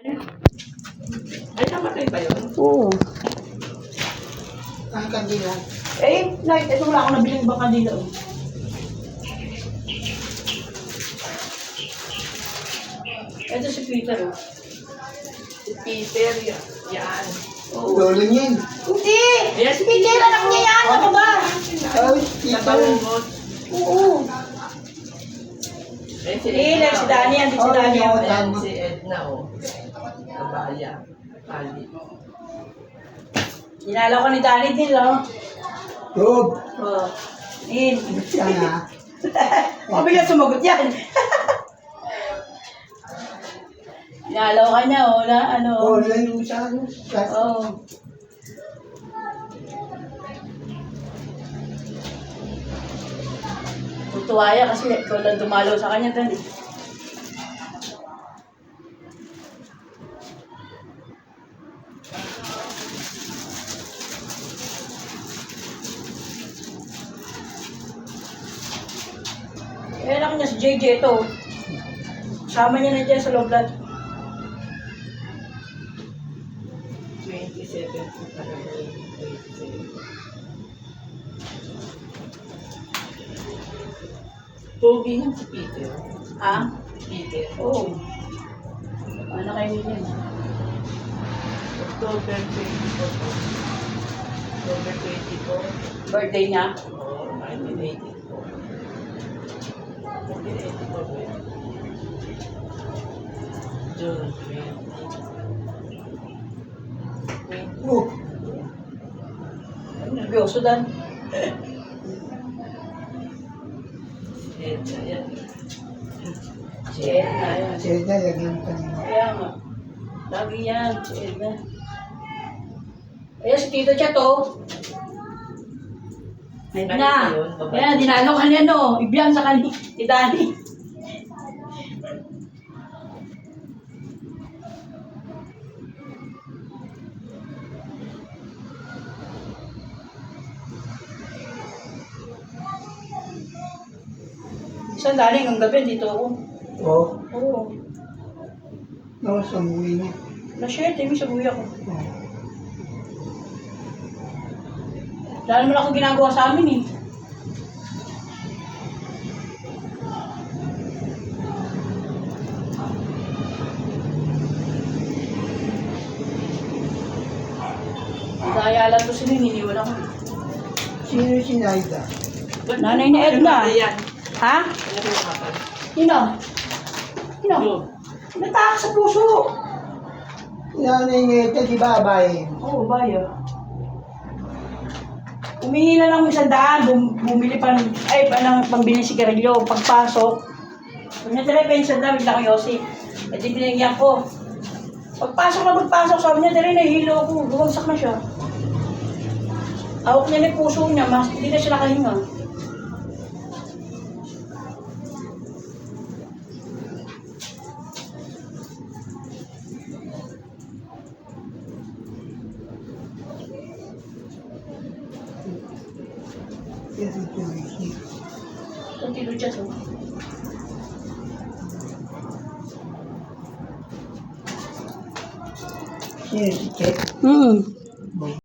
Ay, namatay ba yun? Oo. Ang kandila. Eh, like, ito wala akong nabiling baka nila. Oh. Ito si Peter. Oh. Si Peter, yan. Oo. Lolo niyan. Hindi! Yes, Si Peter, anak niya yan! Ano ba? Ay, tita. Nabalungot. Oo. Eh, si Ilan, si Dani, andito si Dani. Oo, Oh. Ayan, si Edna, oh. Kabaya. Ali. Dinalaw ko ni Dani din, oh. Rob. Oh. In. Yan ha. Mabilis sumagot yan. Dinalaw ka niya, oh. Na, ano. Oo, yan yung sa ano. Oh. Tutuwa yan kasi ikaw lang dumalaw sa kanya doon. Eh, anak niya si JJ ito. Kasama niya na dyan sa loblat. 27 po talaga yun. 27. Pogi ng si Peter. Ha? Peter. Oo. Ano kayo niya? October 24 po. October 24. Birthday niya? Oo, 1980 po. 1980 po. June 20. Oh, Nervyoso dan. Edna yan. Si Edna, yan. siya na, lagyan ka niya. Kaya nga. Lagi yan, si Edna. Ayan, si Tito Chat, oh. Edna. Ayan, dinalaw ka niya, no. Ibiyang sa kani. Si Dani. Isang Dani, hanggang gabi, dito ako. Oo. Oo. No, sa umuwi niya. Na-share, tayo sa buhay ako. Oo. Wala naman ako ginagawa sa amin, eh. Daya lang to sila, niniwan ako. Sino si Naida? Nanay ni Edna. Yan. Ha? Ano po yung kapal? Sino? Sino? Yun. Natakas sa puso. Nanay niya ito, di ba, babae? Oo, bayo. Humingi na lang 100, bumili pa ng, ay, ng pambili sigarilyo. Pagpasok, kung niya talaga yung 100, bigla ko Yossi. E di binigyan ko. Pagpasok, sabi niya, dali nahihilo ako. Bumagsak na siya. Hawak niya na yung puso niya, mas hindi na siya nakahinga. Yes, ito yung isip. Kung tilo siya, so. Sino si Chet? Hmm.